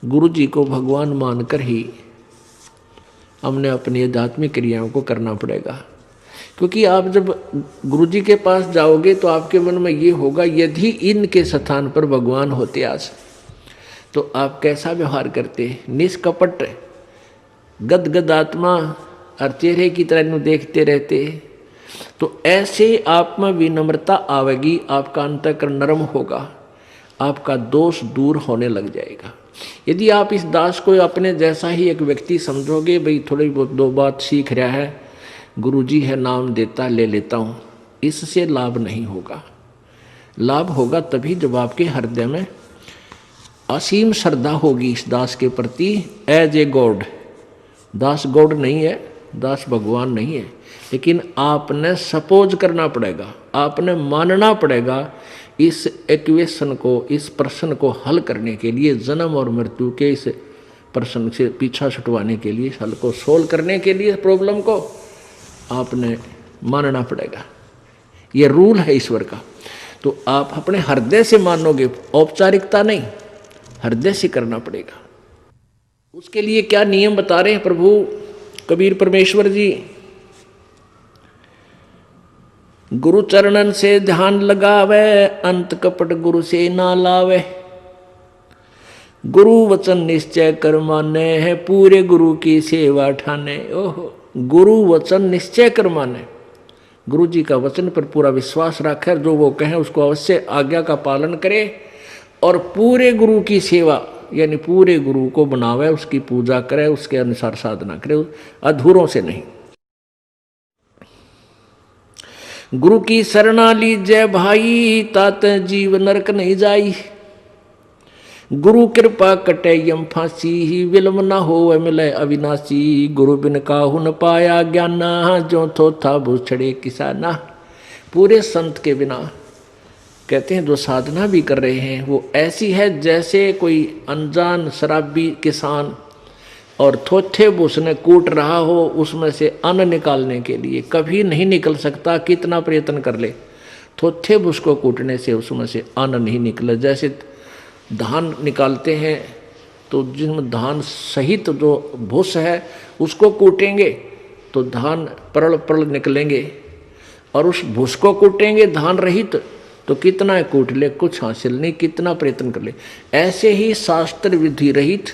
गुरु जी को भगवान मानकर ही हमने अपनी आध्यात्मिक क्रियाओं को करना पड़ेगा। क्योंकि आप जब गुरु जी के पास जाओगे तो आपके मन में ये होगा, यदि इनके स्थान पर भगवान होते आज तो आप कैसा व्यवहार करते। निष्कपट गदगद आत्मा और चेहरे की तरह इन्हें देखते रहते। तो ऐसे आप में विनम्रता आवेगी, आपका अंतःकरण नरम होगा, आपका दोष दूर होने लग जाएगा। यदि आप इस दास को अपने जैसा ही एक व्यक्ति समझोगे, भाई थोड़ी बहुत दो बात सीख रहा है, गुरुजी है नाम देता ले लेता हूँ, इससे लाभ नहीं होगा। लाभ होगा तभी जब आपके हृदय में असीम श्रद्धा होगी इस दास के प्रति एज ए गॉड। दास गॉड नहीं है, दास भगवान नहीं है, लेकिन आपने सपोज करना पड़ेगा, आपने मानना पड़ेगा इस इक्वेशन को, इस प्रश्न को हल करने के लिए, जन्म और मृत्यु के इस प्रश्न से पीछा छुटवाने के लिए, हल को सोल्व करने के लिए, प्रॉब्लम को आपने मानना पड़ेगा। ये रूल है ईश्वर का। तो आप अपने हृदय से मानोगे, औपचारिकता नहीं, हृदय से करना पड़ेगा। उसके लिए क्या नियम बता रहे हैं प्रभु कबीर परमेश्वर जी। गुरु चरणन से ध्यान लगावे, अंत कपट गुरु से ना लावे। गुरु वचन निश्चय कर माने है, पूरे गुरु की सेवा ठाने। ओहो, गुरु वचन निश्चय कर माने, गुरु जी का वचन पर पूरा विश्वास रखे, जो वो कहें उसको अवश्य आज्ञा का पालन करे, और पूरे गुरु की सेवा यानी पूरे गुरु को बनावे, उसकी पूजा करे, उसके अनुसार साधना करे, अधूरों से नहीं। गुरु की शरणा लीजय भाई, तात जीव नरक नहीं जाई। गुरु कृपा कटे यम फांसी, विलम न हो मिले अविनाशी। गुरु बिन काहू न पाया ज्ञाना, जो थोथा भूछड़े किसाना। पूरे संत के बिना कहते हैं जो साधना भी कर रहे हैं वो ऐसी है जैसे कोई अनजान शराबी किसान और थोथे उसने कूट रहा हो, उसमें से अन्न निकालने के लिए कभी नहीं निकल सकता, कितना प्रयत्न कर ले, थोथे उसको कूटने से उसमें से अन्न नहीं निकले। जैसे धान निकालते हैं तो जिसमें धान सहित जो भूस है उसको कूटेंगे तो धान परल परल निकलेंगे, और उस भूस को कूटेंगे धान रहित तो कितना कूट ले, कुछ हासिल नहीं, कितना प्रयत्न कर ले। ऐसे ही शास्त्र विधि रहित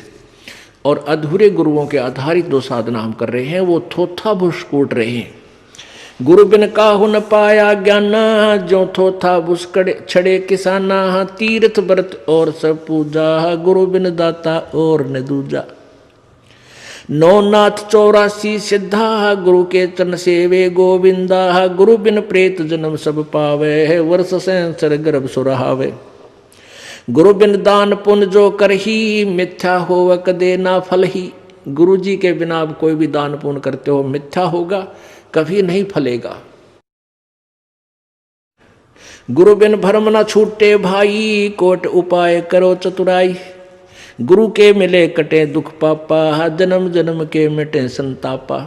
और अधूरे गुरुओं के आधारित जो साधना हम कर रहे हैं वो थोथा भूस कूट रहे हैं। गुरु बिन काहू न पाया ज्ञाना, जो थोथा भूस छड़े किसाना। तीर्थ व्रत और सब पूजा, गुरु बिन दाता और न दूजा। नौनाथ 84 सिद्धा, गुरु के चरण सेवे गोविंदा। गुरु बिन प्रेत जन्म सब पावे, वर्ष संसर गर्भ सुरहावे। गुरु बिन दान पुण्य जो करही, मिथ्या होव कदे ना फल ही। गुरु जी के बिना आप कोई भी दान पुण्य करते हो मिथ्या होगा, कभी नहीं फलेगा। गुरु बिन भरम न छूटे भाई, कोट उपाय करो चतुराई। गुरु के मिले कटे दुख पापा, जन्म जन्म के मिटे संतापा।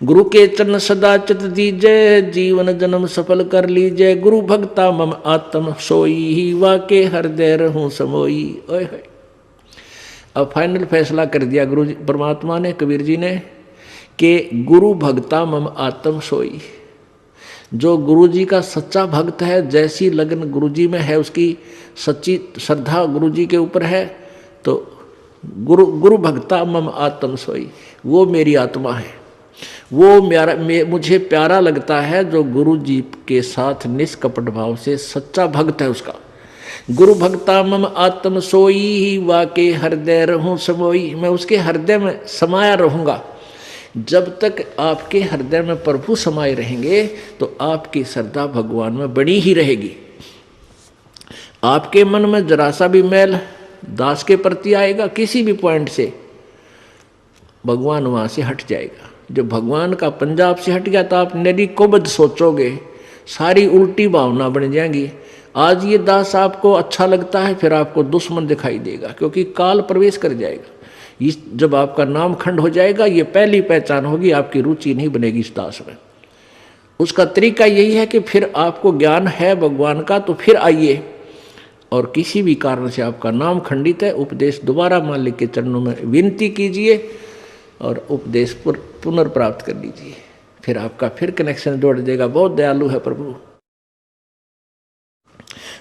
गुरु के चरण सदा चित दीजय, जीवन जन्म सफल कर लीजय। गुरु भक्ता मम आत्म सोई, वाके हृदय रहूं समोई। ओए होए, अब फाइनल फैसला कर दिया गुरु परमात्मा ने, कबीर जी ने, कि गुरु भक्ता मम आत्म सोई। जो गुरु जी का सच्चा भक्त है, जैसी लगन गुरु जी में है, उसकी सच्ची श्रद्धा गुरु जी के ऊपर है, तो गुरु भक्ता मम आत्म सोई, वो मेरी आत्मा है, वो मुझे प्यारा लगता है जो गुरु जी के साथ निष्कपट भाव से सच्चा भक्त है उसका। गुरु भक्ता मम आत्म सोई, वाके हृदय रहूं समोई। मैं उसके हृदय में समाया रहूंगा। जब तक आपके हृदय में प्रभु समाये रहेंगे तो आपकी श्रद्धा भगवान में बनी ही रहेगी। आपके मन में जरा सा भी मैल दास के प्रति आएगा किसी भी पॉइंट से, भगवान वहां से हट जाएगा। जब भगवान का पंजाब से हट गया तो आप निरीकोबद्ध सोचोगे, सारी उल्टी भावना बन जाएंगी। आज ये दास आपको अच्छा लगता है, फिर आपको दुश्मन दिखाई देगा, क्योंकि काल प्रवेश कर जाएगा। जब आपका नाम खंड हो जाएगा, ये पहली पहचान होगी, आपकी रुचि नहीं बनेगी इस दास में। उसका तरीका यही है कि फिर आपको ज्ञान है भगवान का तो फिर आइए, और किसी भी कारण से आपका नाम खंडित है, उपदेश दोबारा मालिक के चरणों में विनती कीजिए और उपदेश पुनर्प्राप्त कर लीजिए, फिर आपका फिर कनेक्शन जोड़ देगा। बहुत दयालु है प्रभु।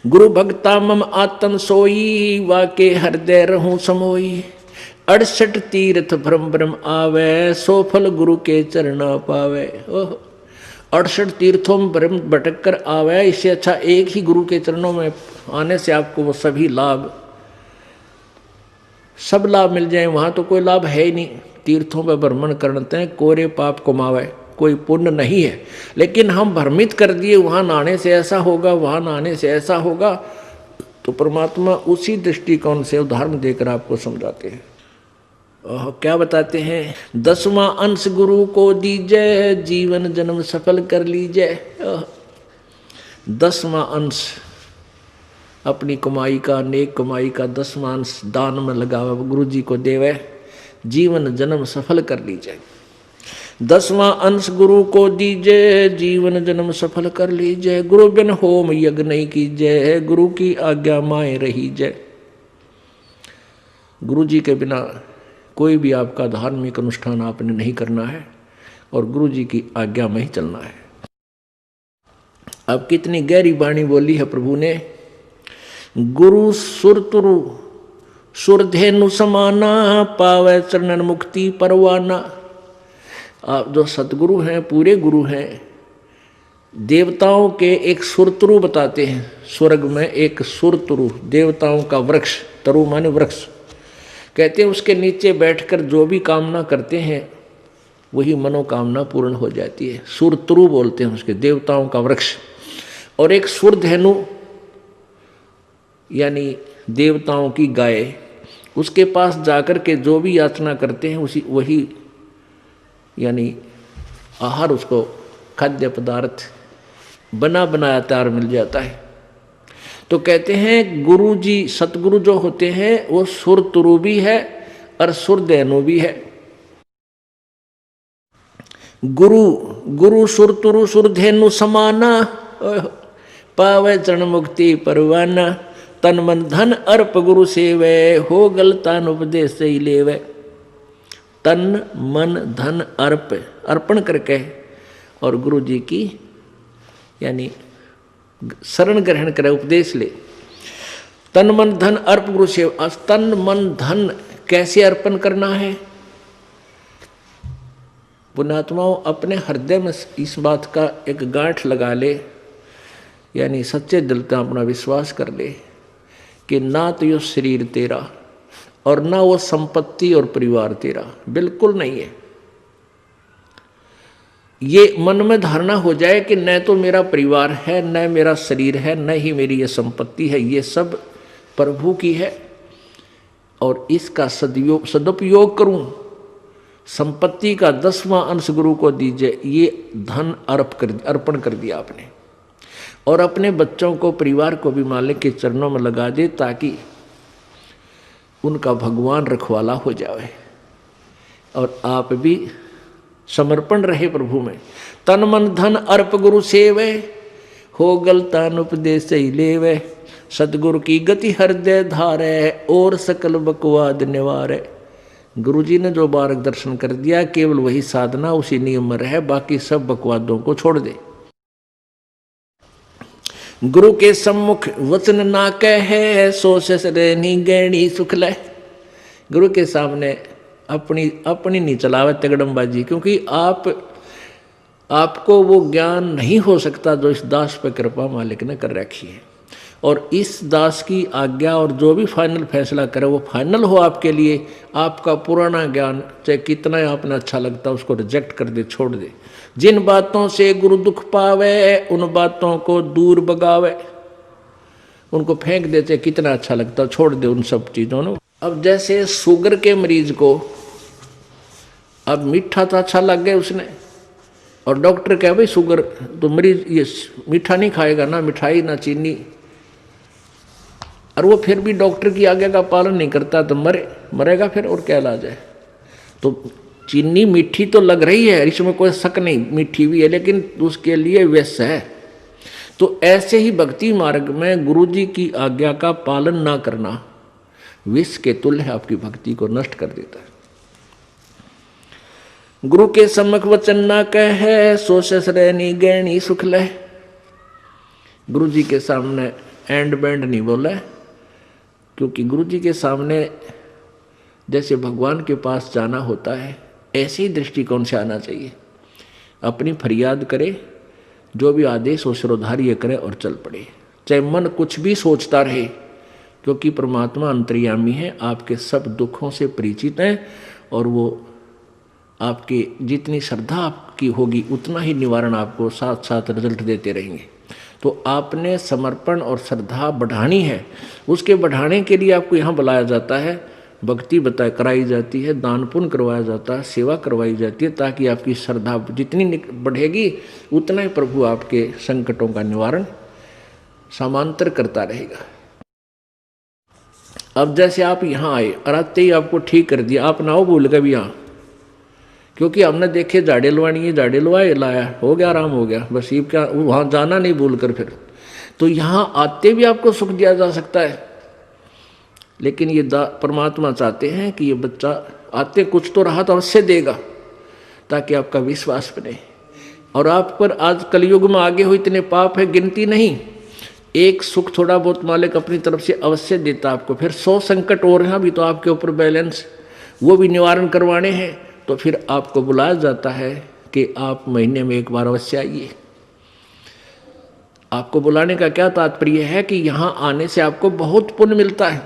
गुरु भक्ता मम आत्म सोई, वाके हृदय रहूं समोई। 68 तीर्थ भ्रम भ्रम आवे, सो फल गुरु के चरणा पावे। ओह, 68 तीर्थों में भ्रम भटक कर आवे, इससे अच्छा एक ही गुरु के चरणों में आने से आपको वो सभी लाभ, सब लाभ मिल जाए। वहाँ तो कोई लाभ है ही नहीं। तीर्थों पर भ्रमण करते हैं, कोरे पाप कमावे, कोई पुण्य नहीं है। लेकिन हम भ्रमित कर दिए वहाँ नहाने से ऐसा होगा, वहाँ नहाने से ऐसा होगा, तो परमात्मा उसी दृष्टिकोण से उदाहरण देकर आपको समझाते हैं। क्या बताते हैं? 10वां अंश गुरु को दीजिए, जीवन जन्म सफल कर लीजिए। 10वां अंश अपनी कमाई का, नेक कमाई का 10वां अंश दान में लगावा, गुरु जी को देवे, जीवन जन्म सफल कर लीजिए। 10वां अंश गुरु को दीजिए, जीवन जन्म सफल कर लीजिए। गुरु बिन होम यज्ञ नहीं कीजिए, गुरु की आज्ञा माए रहीजे। गुरु जी के बिना कोई भी आपका धार्मिक अनुष्ठान आपने नहीं करना है और गुरु जी की आज्ञा में ही चलना है। अब कितनी गहरी वाणी बोली है प्रभु ने। गुरु सुरतुरु सुरधेनु समाना, पावे चरणन मुक्ति परवाना। आप जो सतगुरु हैं, पूरे गुरु हैं, देवताओं के एक सुरतरु बताते हैं। स्वर्ग में एक सुरतरु, देवताओं का वृक्ष, तरु माने वृक्ष, कहते हैं उसके नीचे बैठकर जो भी कामना करते हैं वही मनोकामना पूर्ण हो जाती है। सुरतरु बोलते हैं उसके, देवताओं का वृक्ष। और एक सुरधेनु यानी देवताओं की गाय, उसके पास जाकर के जो भी याचना करते हैं उसी वही यानी आहार, उसको खाद्य पदार्थ बना बनाया तैयार मिल जाता है। तो कहते हैं गुरु जी, सतगुरु जो होते हैं वो सुरतुरु भी है और सुरधेनु भी है। गुरु गुरु सुरतुरु सुरधेनु समाना, पावे चरण मुक्ति परवाना। तन मन धन अर्प गुरु सेवे, हो गलतान उपदेश से ही लेवे। तन मन धन अर्प, अर्पण करके और गुरु जी की यानी शरण ग्रहण करे, उपदेश ले। तन मन धन अर्प गुरु सेवा। तन मन धन कैसे अर्पण करना है? पुण्यात्माओं, अपने हृदय में इस बात का एक गांठ लगा ले, यानी सच्चे दिल से अपना विश्वास कर ले कि ना तो ये शरीर तेरा और ना वो संपत्ति और परिवार तेरा, बिल्कुल नहीं है। ये मन में धारणा हो जाए कि न तो मेरा परिवार है, न मेरा शरीर है, न ही मेरी ये संपत्ति है, ये सब प्रभु की है और इसका सदुपयोग करूं। संपत्ति का 10वां अंश गुरु को दीजिए, ये धन अर्पण कर दिया आपने। और अपने बच्चों को, परिवार को भी मालिक के चरणों में लगा दे ताकि उनका भगवान रखवाला हो जाए और आप भी समर्पण रहे प्रभु में। तन मन धन अर्प गुरु सेवे, हो गलतान उपदेश ही लेवे। सतगुरु की गति हृदय धारे, और सकल बकवाद निवारे। गुरु जी ने जो मार्गदर्शन कर दिया, केवल वही साधना, उसी नियम में रहे, बाकी सब बकवादों को छोड़ दे। गुरु के सम्मुख वचन ना कहे, सो ससरेनी गैणी सुख ले। गुरु के सामने अपनी नहीं चलावे तगड़मबाजी, क्योंकि आपको वो ज्ञान नहीं हो सकता जो इस दास पर कृपा मालिक ने कर रखी है। और इस दास की आज्ञा और जो भी फाइनल फैसला करे वो फाइनल हो आपके लिए। आपका पुराना ज्ञान चाहे कितना आपने अच्छा लगता उसको रिजेक्ट कर दे, छोड़ दे। जिन बातों से गुरु दुख पावे, उन बातों को दूर भगावे, उनको फेंक देते, कितना अच्छा लगता छोड़ दे उन सब चीज़ों को। अब जैसे शुगर के मरीज को अब मीठा तो अच्छा लग गया उसने, और डॉक्टर कहे भाई शुगर तो मरीज ये मीठा नहीं खाएगा, ना मिठाई ना चीनी, और वो फिर भी डॉक्टर की आज्ञा का पालन नहीं करता तो मरेगा फिर, और क्या इलाज है। तो चीनी मीठी तो लग रही है, इसमें कोई शक नहीं, मीठी भी है, लेकिन उसके लिए विष है। तो ऐसे ही भक्ति मार्ग में गुरु जी की आज्ञा का पालन ना करना विष के तुल्य आपकी भक्ति को नष्ट कर देता है। गुरु के सम्मुख वचन ना कहे, सो ससरैनी गैनी सुख ले। गुरु जी के सामने एंड बैंड नहीं बोला, क्योंकि गुरु जी के सामने जैसे भगवान के पास जाना होता है ऐसे ही दृष्टिकोण से आना चाहिए। अपनी फरियाद करे, जो भी आदेश हो सिरोधार्य करे और चल पड़े, चाहे मन कुछ भी सोचता रहे, क्योंकि परमात्मा अंतर्यामी है, आपके सब दुखों से परिचित है और वो आपके जितनी श्रद्धा आपकी होगी उतना ही निवारण आपको साथ साथ रिजल्ट देते रहेंगे। तो आपने समर्पण और श्रद्धा बढ़ानी है, उसके बढ़ाने के लिए आपको यहाँ बुलाया जाता है, भक्ति कराई जाती है, दान पुण्य करवाया जाता है, सेवा करवाई जाती है, ताकि आपकी श्रद्धा जितनी बढ़ेगी उतना ही प्रभु आपके संकटों का निवारण समांतर करता रहेगा। अब जैसे आप यहाँ आए और आते ही आपको ठीक कर दिया, आप ना हो भूल गए भी यहाँ, क्योंकि हमने देखे झाड़े लवानी है, झाड़े लवाए लाया, हो गया, आराम हो गया, बस ये क्या वहाँ जाना नहीं भूल कर फिर। तो यहाँ आते भी आपको सुख दिया जा सकता है, लेकिन ये परमात्मा चाहते हैं कि ये बच्चा आते कुछ तो राहत अवश्य देगा, ताकि आपका विश्वास बने। और आप पर आज कलयुग में आगे हो इतने पाप है गिनती नहीं, एक सुख थोड़ा बहुत मालिक अपनी तरफ से अवश्य देता आपको, फिर 100 संकट और हैं अभी तो आपके ऊपर बैलेंस, वो भी निवारण करवाने हैं। तो फिर आपको बुलाया जाता है कि आप महीने में एक बार अवश्य आइए। आपको बुलाने का क्या तात्पर्य है कि यहाँ आने से आपको बहुत पुण्य मिलता है,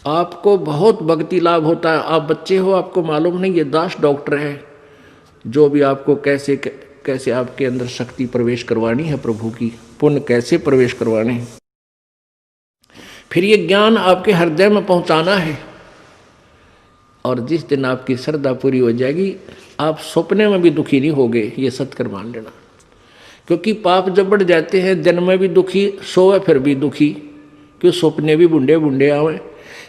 आपको बहुत भक्ति लाभ होता है। आप बच्चे हो, आपको मालूम नहीं, ये दास डॉक्टर है जो भी आपको कैसे कैसे आपके अंदर शक्ति प्रवेश करवानी है, प्रभु की पुण्य कैसे प्रवेश करवाने हैं, फिर ये ज्ञान आपके हृदय में पहुंचाना है। और जिस दिन आपकी श्रद्धा पूरी हो जाएगी, आप सपने में भी दुखी नहीं होगे, ये सत्कर मान लेना। क्योंकि पाप जब बढ़ जाते हैं, दिन में भी दुखी, सोए फिर भी दुखी, क्यों सपने भी बुंडे बुंडे आवे।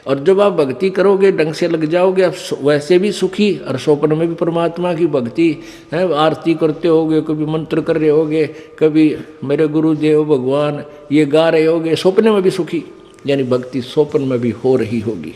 और जब आप भक्ति करोगे, ढंग से लग जाओगे, आप वैसे भी सुखी और स्वप्न में भी परमात्मा की भक्ति है, आरती करते होगे, कभी मंत्र कर रहे होगे, कभी मेरे गुरुदेव भगवान ये गा रहे होगे, स्वप्न में भी सुखी, यानी भक्ति स्वप्न में भी हो रही होगी।